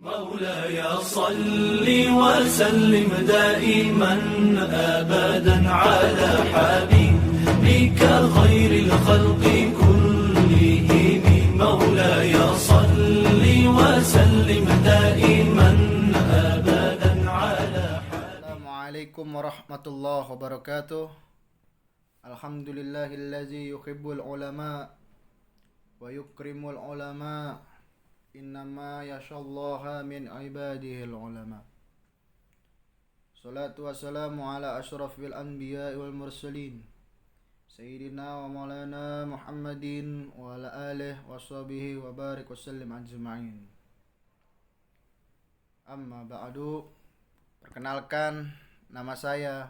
مولاي صل وسلم دائما أبدا على حبيبك خير الخلق كلهم. مولاي صل وسلم دائما أبدا على حبيبك. السلام عليكم ورحمة الله وبركاته. الحمد لله الذي يحب العلماء ويكرم العلماء. Innama yashallaha min ibadihil ulama. Salatu wassalamu ala ashrafil anbiya wal mursalin Sayyidina wa maulana Muhammadin wa ala alihi wa sahbihi wa barik wa sallim ajma'in. Amma ba'du. Perkenalkan, nama saya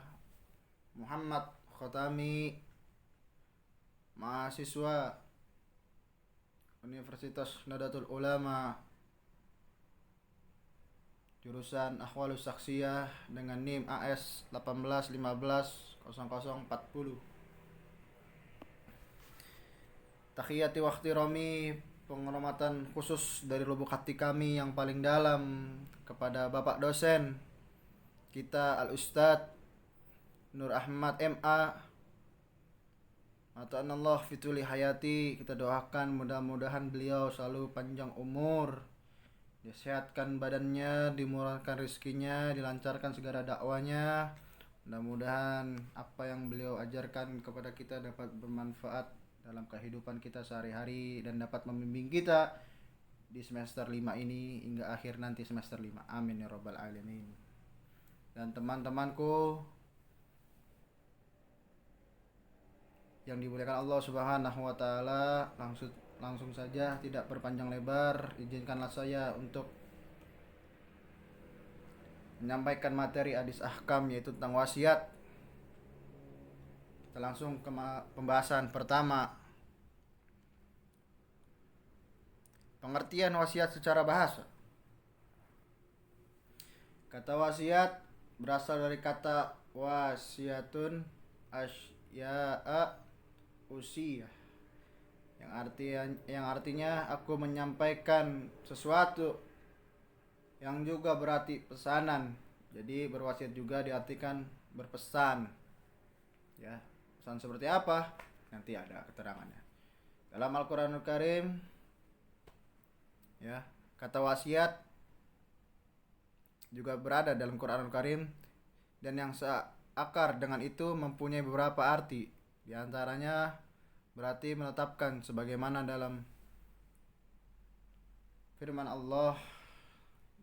Muhammad Khotami, mahasiswa Universitas Nadatul Ulama, jurusan Ahwalus Saksiyah dengan NIM AS 18150040. Tahiyati wa ikhtirami, penghormatan khusus dari lubuk hati kami yang paling dalam kepada Bapak dosen kita Al-Ustadz Nur Ahmad MA. Ata'anallah fituli hayati. Kita doakan mudah-mudahan beliau selalu panjang umur, disehatkan badannya, dimurahkan rezekinya, dilancarkan segala dakwanya. Mudah-mudahan apa yang beliau ajarkan kepada kita dapat bermanfaat dalam kehidupan kita sehari-hari dan dapat membimbing kita di semester 5 ini hingga akhir nanti semester 5. Amin ya rabbal alamin. Dan teman-temanku yang dimuliakan Allah Subhanahu wa taala, langsung saja tidak berpanjang lebar, izinkanlah saya untuk menyampaikan materi hadis ahkam, yaitu tentang wasiat. Kita langsung ke pembahasan pertama. Pengertian wasiat secara bahasa. Kata wasiat berasal dari kata wasiatun asya'a usia, yang artinya aku menyampaikan sesuatu, yang juga berarti pesanan. Jadi berwasiat juga diartikan berpesan. Ya, pesan seperti apa? Nanti ada keterangannya. Dalam Al-Qur'anul Karim, ya, kata wasiat juga berada dalam Qur'anul Karim, dan yang seakar dengan itu mempunyai beberapa arti. Di antaranya berarti menetapkan, sebagaimana dalam firman Allah,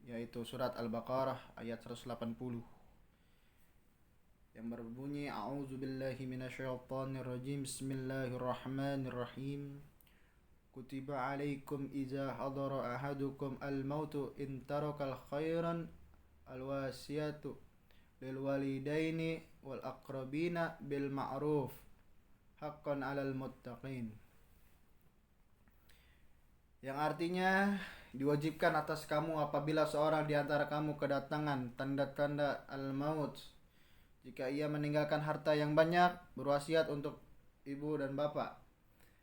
yaitu surat Al-Baqarah ayat 180 yang berbunyi, a'udzubillahi minasyaitonirrajim, bismillahirrahmanirrahim, kutiba alaikum iza hadara ahadukum al-mautu in tarakal khairan al-wasiyatu lil walidaini wal aqrabina bil ma'ruf haqqan 'alal muttaqin. Yang artinya, diwajibkan atas kamu apabila seorang di antara kamu kedatangan tanda-tanda al-maut, jika ia meninggalkan harta yang banyak, berwasiat untuk ibu dan bapak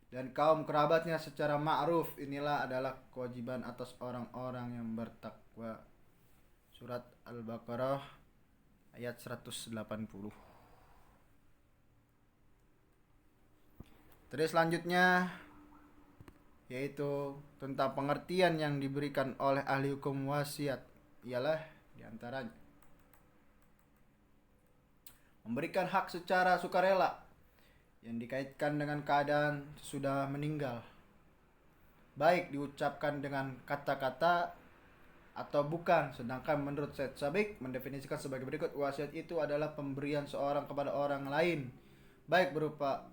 dan kaum kerabatnya secara ma'ruf. Inilah adalah kewajiban atas orang-orang yang bertakwa. Surat Al-Baqarah ayat 180. Terus selanjutnya yaitu tentang pengertian yang diberikan oleh ahli hukum wasiat, ialah diantaranya memberikan hak secara sukarela yang dikaitkan dengan keadaan sudah meninggal, baik diucapkan dengan kata-kata atau bukan. Sedangkan menurut Syed Sabik mendefinisikan sebagai berikut: wasiat itu adalah pemberian seorang kepada orang lain, baik berupa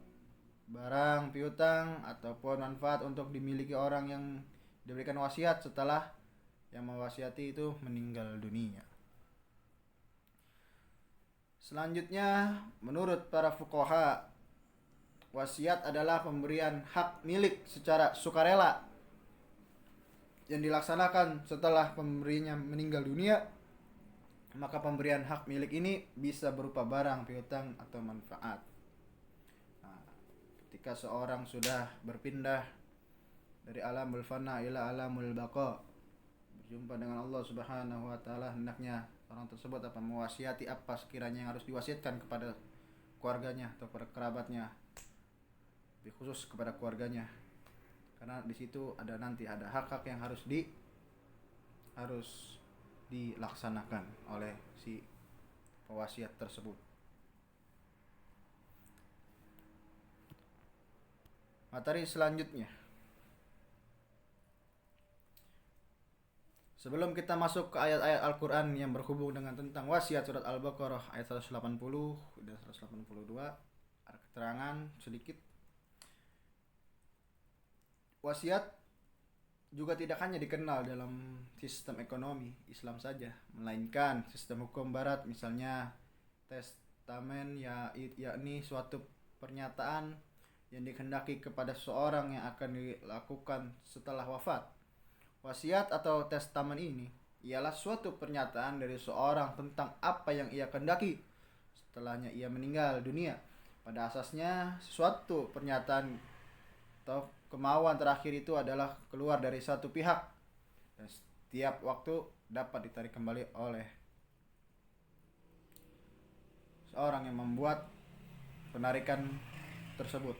barang piutang ataupun manfaat untuk dimiliki orang yang diberikan wasiat setelah yang mewasiati itu meninggal dunia. Selanjutnya, menurut para fuqaha, wasiat adalah pemberian hak milik secara sukarela yang dilaksanakan setelah pemberinya meninggal dunia. Maka pemberian hak milik ini bisa berupa barang piutang atau manfaat. Ketika seorang sudah berpindah dari alamul fana ila alamul baqa, berjumpa dengan Allah Subhanahu wa taala, hendaknya orang tersebut mewasiati apa sekiranya yang harus diwasiatkan kepada keluarganya atau kepada kerabatnya, lebih khusus kepada keluarganya. Karena di situ nanti ada hak-hak yang harus dilaksanakan oleh si pewasiat tersebut. Materi selanjutnya, sebelum kita masuk ke ayat-ayat Al-Quran yang berhubung dengan tentang wasiat, surat Al-Baqarah ayat 180 dan 182, ada keterangan sedikit. Wasiat juga tidak hanya dikenal dalam sistem ekonomi Islam saja, melainkan sistem hukum barat, misalnya testamen, yakni suatu pernyataan yang dikehendaki kepada seseorang yang akan dilakukan setelah wafat. Wasiat atau testamen ini ialah suatu pernyataan dari seorang tentang apa yang ia kehendaki setelahnya ia meninggal dunia. Pada asasnya, suatu pernyataan atau kemauan terakhir itu adalah keluar dari satu pihak dan setiap waktu dapat ditarik kembali oleh seorang yang membuat penarikan tersebut,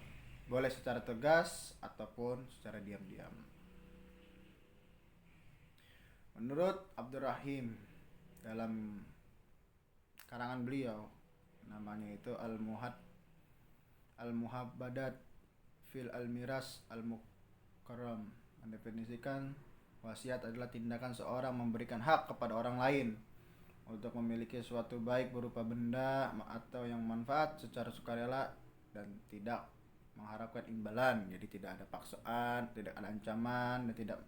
boleh secara tegas ataupun secara diam-diam. Menurut Abdurrahim, dalam karangan beliau namanya itu Al-Muhabbadat fil Al-Miras Al-Mukarram, mendefinisikan wasiat adalah tindakan seorang memberikan hak kepada orang lain untuk memiliki suatu baik berupa benda atau yang manfaat secara sukarela dan tidak mengharapkan imbalan. Jadi tidak ada paksaan, tidak ada ancaman, dan tidak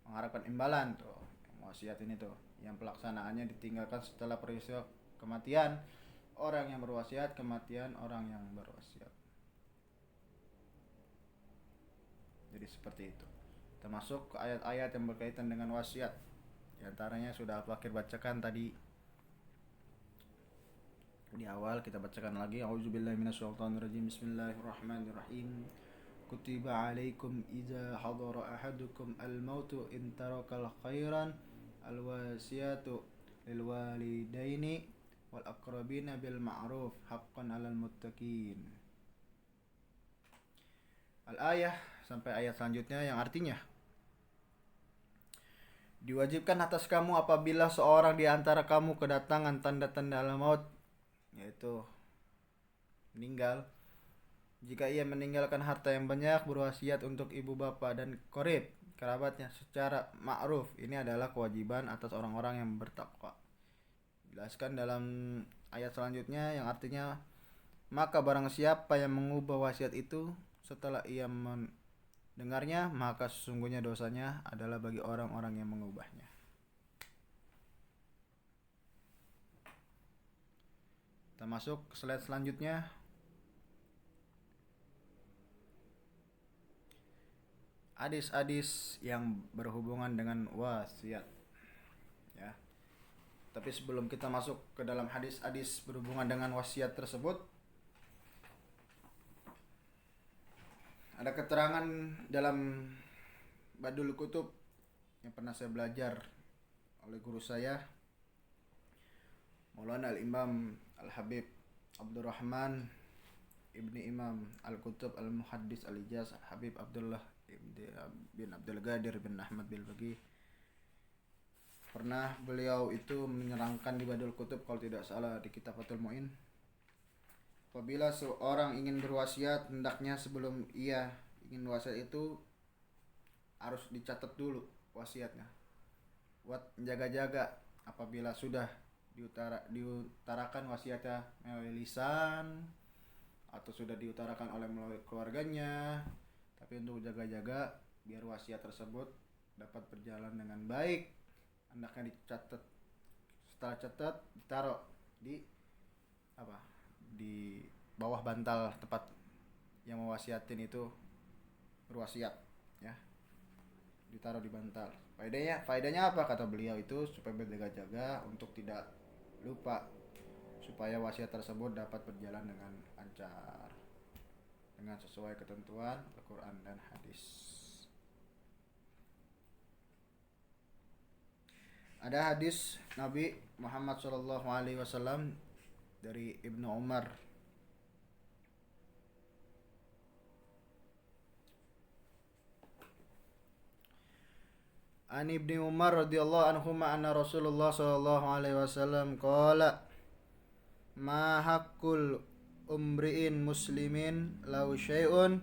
mengharapkan imbalan. Tuh, wasiat ini tuh yang pelaksanaannya ditinggalkan setelah peristiwa kematian orang yang berwasiat, kematian orang yang berwasiat. Jadi seperti itu. Kita masuk ke ayat-ayat yang berkaitan dengan wasiat. Di antaranya sudah aku akhir bacakan tadi. Di awal kita bacakan lagi. A'udzubillahi minasyaitonirrajim. Bismillahirrahmanirrahim. Kutiba 'alaikum idza hadara ahadukum al-mautu in tarakal khairan al-wasiyatu lil walidaini wal aqrabina bil ma'ruf haqqan 'alal muttaqin. Al-ayah sampai ayat selanjutnya yang artinya, diwajibkan atas kamu apabila seorang di antara kamu kedatangan tanda-tanda al-maut, yaitu meninggal, jika ia meninggalkan harta yang banyak, berwasiat untuk ibu bapa dan qarib, kerabatnya secara ma'ruf. Ini adalah kewajiban atas orang-orang yang bertakwa. Jelaskan dalam ayat selanjutnya yang artinya, maka barang siapa yang mengubah wasiat itu setelah ia mendengarnya, maka sesungguhnya dosanya adalah bagi orang-orang yang mengubahnya. Kita masuk ke slide selanjutnya. Hadis-hadis yang berhubungan dengan wasiat. Ya. Tapi sebelum kita masuk ke dalam hadis-hadis berhubungan dengan wasiat tersebut, ada keterangan dalam Badul Kutub yang pernah saya belajar oleh guru saya, Maulana Al-Imam Al-Habib Abdurrahman Ibni Imam Al-Kutub Al-Muhaddis Al-Ijaz Habib Abdullah bin Abdul Qadir bin Ahmad Bilbagi. Pernah beliau itu menyerangkan di Badul Kutub, kalau tidak salah di kitab Fathul Mu'in, apabila seorang ingin berwasiat, hendaknya sebelum ia ingin wasiat itu harus dicatat dulu wasiatnya, buat jaga-jaga. Apabila sudah diutarakan wasiatnya melalui lisan atau sudah diutarakan oleh melalui keluarganya, tapi untuk jaga-jaga biar wasiat tersebut dapat berjalan dengan baik, hendaknya dicatat. Setelah catat, ditaruh di di bawah bantal tempat yang mewasiatin itu berwasiat, ya, ditaruh di bantal. Faedahnya apa kata beliau itu? Supaya berjaga-jaga untuk tidak lupa, supaya wasiat tersebut dapat berjalan dengan lancar dengan sesuai ketentuan Al-Quran dan hadis. Ada hadis Nabi Muhammad SAW dari Ibnu Umar. An Ibni Umar radhiyallahu anhuma anna Rasulullah sallallahu alaihi wasallam qala ma haqqul umri'in muslimin law syai'un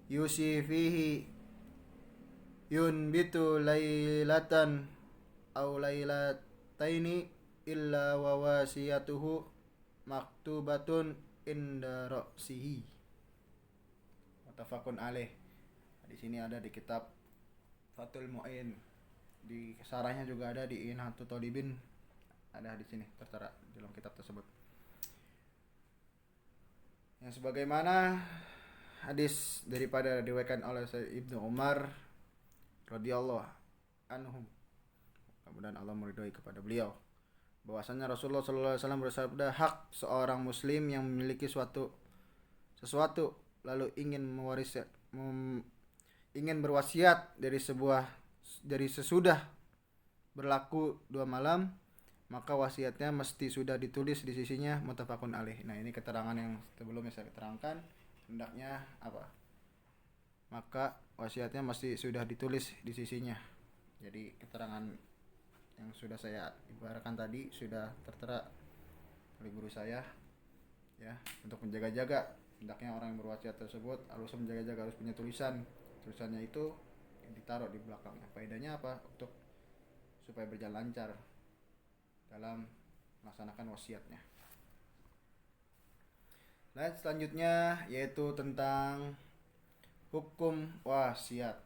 yusi fihi yunbitu lailatan aw lailataini illa wa wasiyatuhu maktubatun inda ra'sihi. Muttafaqun alaih. Di sini ada di kitab Fathul Mu'in. Di sarahnya juga ada di Inhatul Talibin. Ada di sini tertera dalam kitab tersebut. Yang sebagaimana hadis daripada diriwayatkan oleh Ibnu Umar radhiyallahu anhu, kemudian Allah meridhai kepada beliau, bahwasanya Rasulullah sallallahu alaihi wasallam bersabda, hak seorang muslim yang memiliki sesuatu lalu ingin berwasiat dari sesudah berlaku 2 malam, maka wasiatnya mesti sudah ditulis di sisinya. Muttafaqun alaih. Nah, ini keterangan yang sebelumnya saya terangkan. Hendaknya apa? Maka wasiatnya mesti sudah ditulis di sisinya. Jadi keterangan yang sudah saya ibaratkan tadi sudah tertera oleh guru saya, ya, untuk menjaga-jaga. Hendaknya orang yang berwasiat tersebut harus menjaga-jaga, harus punya tulisannya itu ditaruh di belakangnya. Faedahnya apa? Untuk supaya berjalan lancar dalam melaksanakan wasiatnya. Dan selanjutnya yaitu tentang hukum wasiat.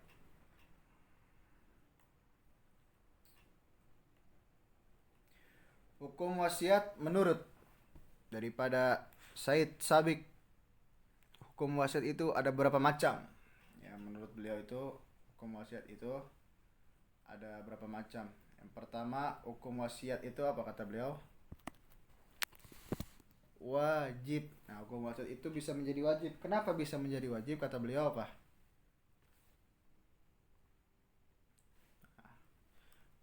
Hukum wasiat menurut daripada Said Sabiq, hukum wasiat itu ada beberapa macam. Ya, menurut beliau itu hukum wasiat itu ada berapa macam. Yang pertama, hukum wasiat itu apa kata beliau? Wajib. Nah, hukum wasiat itu bisa menjadi wajib. Kenapa bisa menjadi wajib kata beliau apa?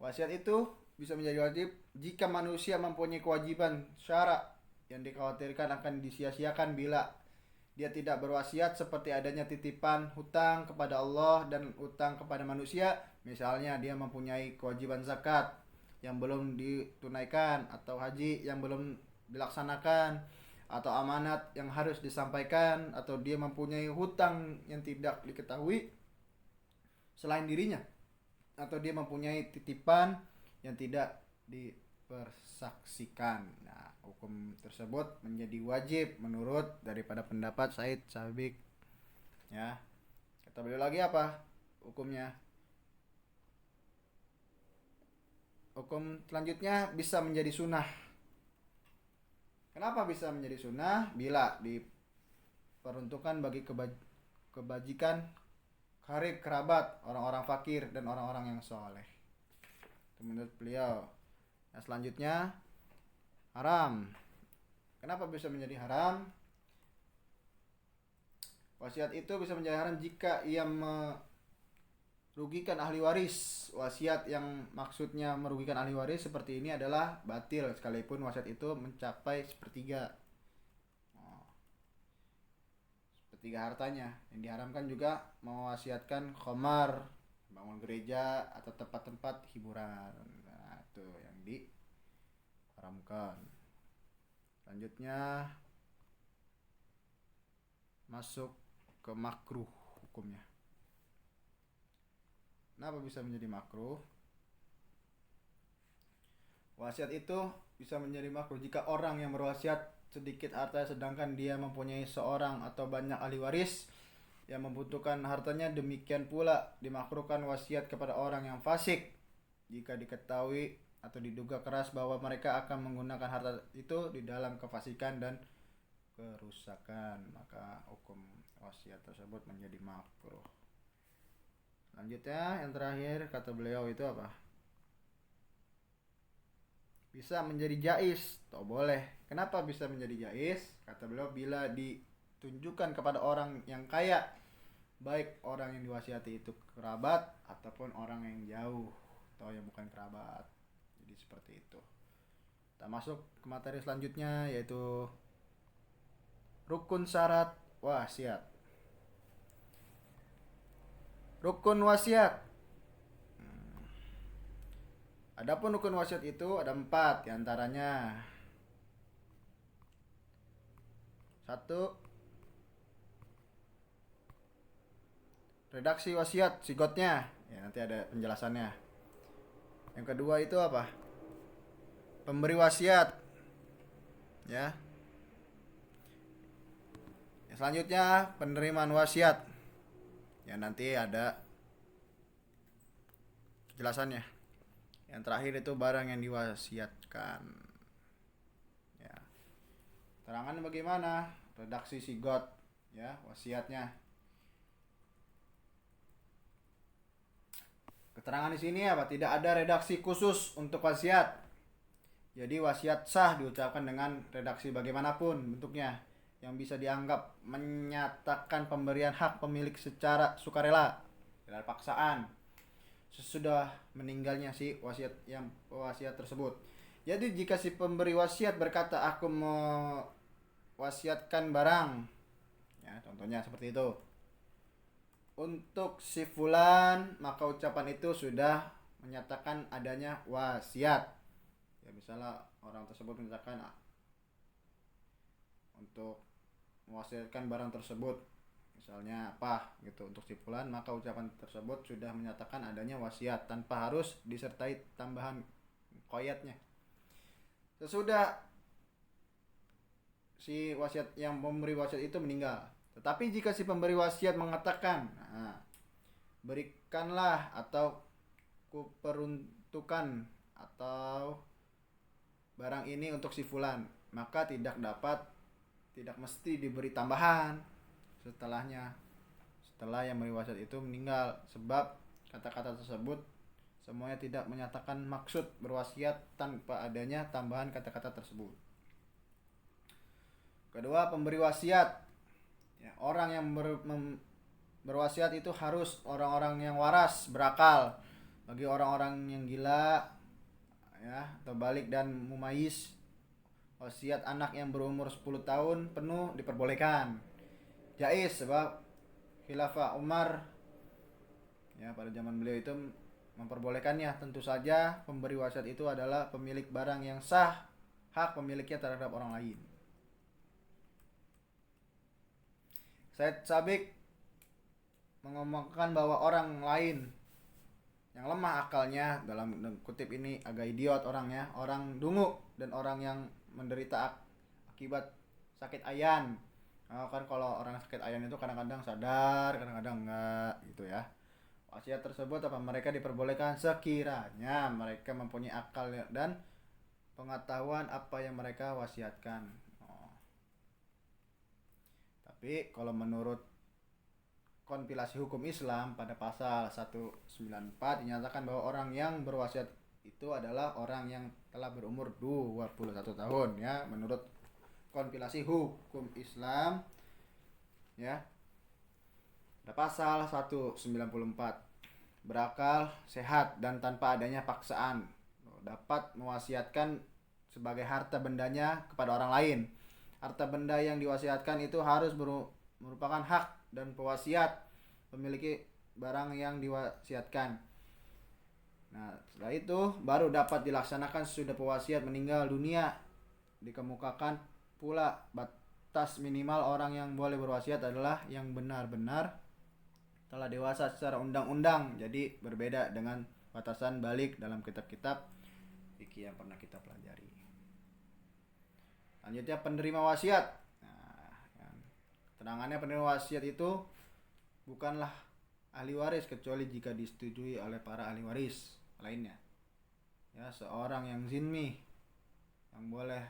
Wasiat itu bisa menjadi wajib jika manusia mempunyai kewajiban syara yang dikhawatirkan akan disia-siakan bila dia tidak berwasiat, seperti adanya titipan hutang kepada Allah dan hutang kepada manusia. Misalnya dia mempunyai kewajiban zakat yang belum ditunaikan, atau haji yang belum dilaksanakan, atau amanat yang harus disampaikan, atau dia mempunyai hutang yang tidak diketahui selain dirinya, atau dia mempunyai titipan yang tidak dipersaksikan. Nah, hukum tersebut menjadi wajib menurut daripada pendapat Said Sabiq. Ya. Kata beliau lagi apa hukumnya? Hukum selanjutnya bisa menjadi sunnah. Kenapa bisa menjadi sunnah? Bila diperuntukkan bagi kebajikan karib kerabat, orang-orang fakir dan orang-orang yang soleh. Itu menurut beliau. Nah, selanjutnya haram. Kenapa bisa menjadi haram? Wasiat itu bisa menjadi haram jika ia merugikan ahli waris. Wasiat yang maksudnya merugikan ahli waris seperti ini adalah batil sekalipun wasiat itu mencapai sepertiga hartanya. Yang diharamkan juga mewasiatkan khamar, bangun gereja atau tempat-tempat hiburan. Nah, itu yang diharamkan. Selanjutnya masuk ke makruh hukumnya. Kenapa bisa menjadi makruh? Wasiat itu bisa menjadi makruh jika orang yang berwasiat sedikit harta sedangkan dia mempunyai seorang atau banyak ahli waris yang membutuhkan hartanya. Demikian pula dimakruhkan wasiat kepada orang yang fasik jika diketahui atau diduga keras bahwa mereka akan menggunakan harta itu di dalam kefasikan dan kerusakan, maka hukum wasiat tersebut menjadi makruh. Selanjutnya yang terakhir kata beliau itu apa? Bisa menjadi jaiz atau boleh. Kenapa bisa menjadi jaiz? Kata beliau bila ditunjukkan kepada orang yang kaya, baik orang yang diwasiati itu kerabat ataupun orang yang jauh atau yang bukan kerabat. Jadi seperti itu. Kita masuk ke materi selanjutnya, yaitu rukun syarat wasiat. Rukun wasiat. Adapun rukun wasiat itu ada 4 diantaranya. 1. Redaksi wasiat sigotnya. Ya, nanti ada penjelasannya. Yang kedua itu apa? Pemberi wasiat. Ya. Yang selanjutnya penerimaan wasiat. Ya, nanti ada penjelasannya. Yang terakhir itu barang yang diwasiatkan. Ya. Terangan bagaimana redaksi sigot, ya, wasiatnya. Keterangan di sini apa? Tidak ada redaksi khusus untuk wasiat. Jadi wasiat sah diucapkan dengan redaksi bagaimanapun bentuknya yang bisa dianggap menyatakan pemberian hak pemilik secara sukarela, tidak ada paksaan, sesudah meninggalnya si wasiat tersebut. Jadi jika si pemberi wasiat berkata aku mau wasiatkan barang, ya contohnya seperti itu, untuk si fulan, maka ucapan itu sudah menyatakan adanya wasiat. Ya misalnya orang tersebut menyatakan untuk mewasiatkan barang tersebut, misalnya apa gitu untuk si fulan, maka ucapan tersebut sudah menyatakan adanya wasiat tanpa harus disertai tambahan qoyatnya. Sesudah si wasiat yang memberi wasiat itu meninggal. Tetapi jika si pemberi wasiat mengatakan, berikanlah atau kuperuntukkan atau barang ini untuk si fulan, maka tidak mesti diberi tambahan setelah yang memberi wasiat itu meninggal, sebab kata-kata tersebut semuanya tidak menyatakan maksud berwasiat tanpa adanya tambahan kata-kata tersebut. Kedua, pemberi wasiat. Ya, orang yang berwasiat itu harus orang-orang yang waras, berakal. Bagi orang-orang yang gila, ya, atau balik dan mumayyiz, wasiat anak yang berumur 10 tahun penuh diperbolehkan. Jaiz sebab khilafah Umar, ya, pada zaman beliau itu memperbolehkannya. Tentu saja pemberi wasiat itu adalah pemilik barang yang sah hak pemiliknya terhadap orang lain. Said Sabiq mengomongkan bahwa orang lain yang lemah akalnya, dalam kutip ini agak idiot orangnya, orang dungu dan orang yang menderita akibat sakit ayan. Kan kalau orang sakit ayan itu kadang-kadang sadar, kadang-kadang enggak gitu ya. Wasiat tersebut apa mereka diperbolehkan sekiranya mereka mempunyai akal dan pengetahuan apa yang mereka wasiatkan. Tapi kalau menurut kompilasi hukum Islam pada pasal 194 dinyatakan bahwa orang yang berwasiat itu adalah orang yang telah berumur 21 tahun, ya, menurut kompilasi hukum Islam, ya. Pada pasal 194, berakal, sehat dan tanpa adanya paksaan dapat mewasiatkan sebagai harta bendanya kepada orang lain. Harta benda yang diwasiatkan itu harus merupakan hak dan pewasiat memiliki barang yang diwasiatkan. Nah, setelah itu baru dapat dilaksanakan sesudah pewasiat meninggal dunia. Dikemukakan pula batas minimal orang yang boleh berwasiat adalah yang benar-benar telah dewasa secara undang-undang. Jadi berbeda dengan batasan balik dalam kitab-kitab fikih yang pernah kita pelajari. Selanjutnya penerima wasiat. Keterangannya penerima wasiat itu bukanlah ahli waris kecuali jika disetujui oleh para ahli waris lainnya. Ya, seorang yang zimmi yang boleh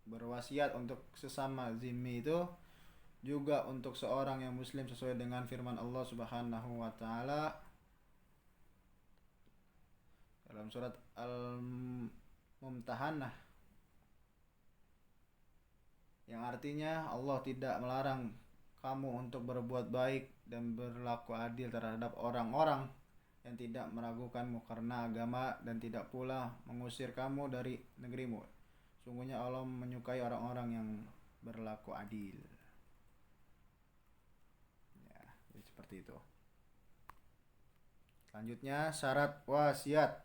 berwasiat untuk sesama zimmi itu juga untuk seorang yang muslim sesuai dengan firman Allah Subhanahu wa taala dalam surat Al-Mumtahanah, yang artinya Allah tidak melarang kamu untuk berbuat baik dan berlaku adil terhadap orang-orang yang tidak meragukanmu karena agama dan tidak pula mengusir kamu dari negerimu. Sungguhnya Allah menyukai orang-orang yang berlaku adil. Ya, jadi seperti itu. Selanjutnya syarat wasiat.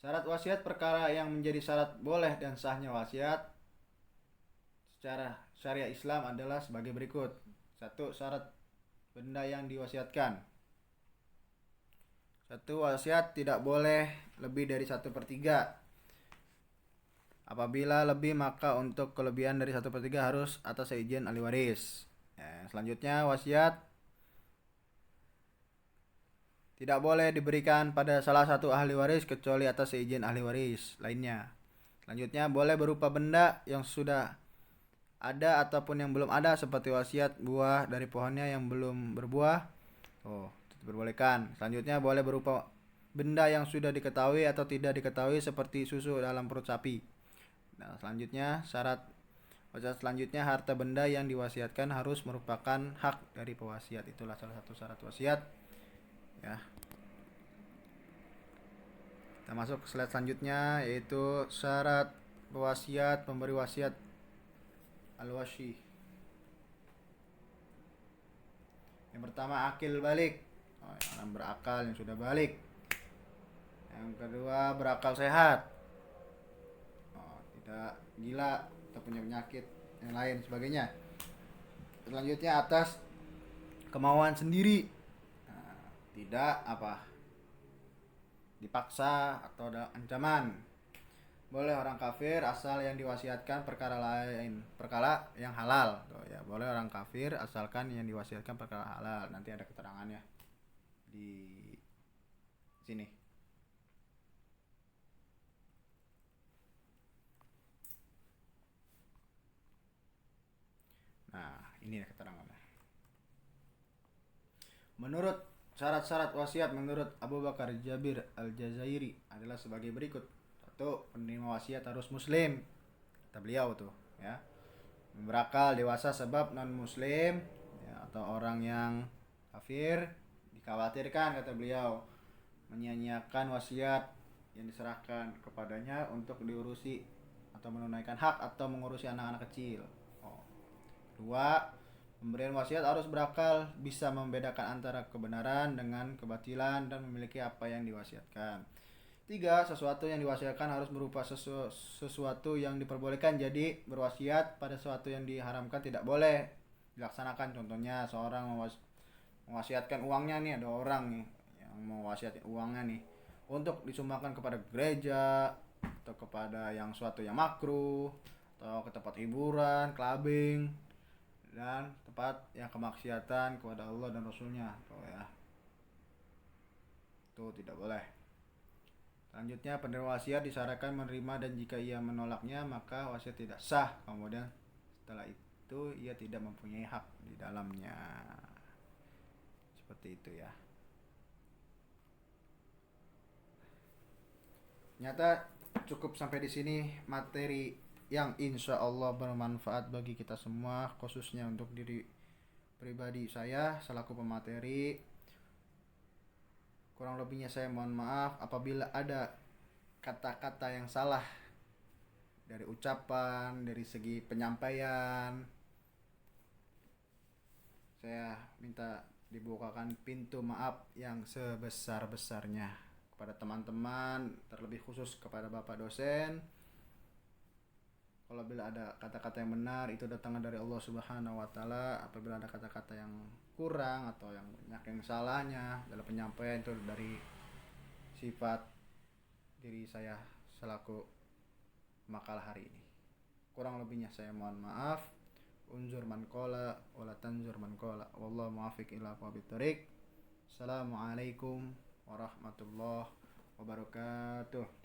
Syarat wasiat perkara yang menjadi syarat boleh dan sahnya wasiat secara syariat Islam adalah sebagai berikut. 1. Syarat benda yang diwasiatkan. 1. Wasiat tidak boleh lebih dari 1/3. Apabila lebih maka untuk kelebihan dari 1/3 harus atas izin ahli waris. Ya, selanjutnya wasiat tidak boleh diberikan pada salah satu ahli waris kecuali atas izin ahli waris lainnya. Selanjutnya boleh berupa benda yang sudah ada ataupun yang belum ada seperti wasiat buah dari pohonnya yang belum berbuah. Itu diperbolehkan. Selanjutnya boleh berupa benda yang sudah diketahui atau tidak diketahui seperti susu dalam perut sapi. Nah, selanjutnya syarat wasiat selanjutnya harta benda yang diwasiatkan harus merupakan hak dari pewasiat. Itulah salah satu syarat wasiat. Ya. Kita masuk ke slide selanjutnya yaitu syarat pewasiat pemberi wasiat al-wasi. Yang pertama akil balik. Yang berakal yang sudah balik. Yang kedua berakal sehat. Tidak gila atau punya penyakit yang lain sebagainya. Selanjutnya atas kemauan sendiri. Tidak dipaksa atau ada ancaman. Boleh orang kafir asal yang diwasiatkan perkara yang halal. Ya, boleh orang kafir asalkan yang diwasiatkan perkara halal. Nanti ada keterangannya di sini. Nah, ini keterangannya. Menurut syarat-syarat wasiat menurut Abu Bakar Jabir Al-Jazairi adalah sebagai berikut. 1. Penerima wasiat harus muslim. Kata beliau tuh, ya. Berakal dewasa sebab non-muslim ya, atau orang yang kafir dikhawatirkan kata beliau menyia-nyiakan wasiat yang diserahkan kepadanya untuk diurusi atau menunaikan hak atau mengurusi anak-anak kecil. 2. Pemberian wasiat harus berakal, bisa membedakan antara kebenaran dengan kebatilan dan memiliki apa yang diwasiatkan. 3. Sesuatu yang diwasiatkan harus berupa sesuatu yang diperbolehkan. Jadi berwasiat pada sesuatu yang diharamkan tidak boleh dilaksanakan. Contohnya seorang mewasiatkan uangnya nih, ada orang nih yang mewasiatkan uangnya nih untuk disumbangkan kepada gereja atau kepada yang suatu yang makruh atau ke tempat hiburan, clubbing dan tempat yang kemaksiatan kepada Allah dan Rasulnya. Ya. Itu tidak boleh. Selanjutnya penerima wasiat disyaratkan menerima dan jika ia menolaknya maka wasiat tidak sah. Kemudian setelah itu ia tidak mempunyai hak di dalamnya. Seperti itu ya. Nyata cukup sampai di sini materi yang insya Allah bermanfaat bagi kita semua, khususnya untuk diri pribadi saya selaku pemateri. Kurang lebihnya saya mohon maaf apabila ada kata-kata yang salah dari ucapan, dari segi penyampaian. Saya minta dibukakan pintu maaf yang sebesar-besarnya kepada teman-teman, terlebih khusus kepada Bapak dosen. Kalau bila ada kata-kata yang benar itu datangnya dari Allah Subhanahu wa taala. Apabila ada kata-kata yang kurang atau yang banyak yang salahnya dalam penyampaian itu dari sifat diri saya selaku makalah hari ini. Kurang lebihnya saya mohon maaf. Unzur man qala wala tanzur man qala. Wallahu muwaffiq ila aqwamit thoriq. Assalamualaikum warahmatullahi wabarakatuh.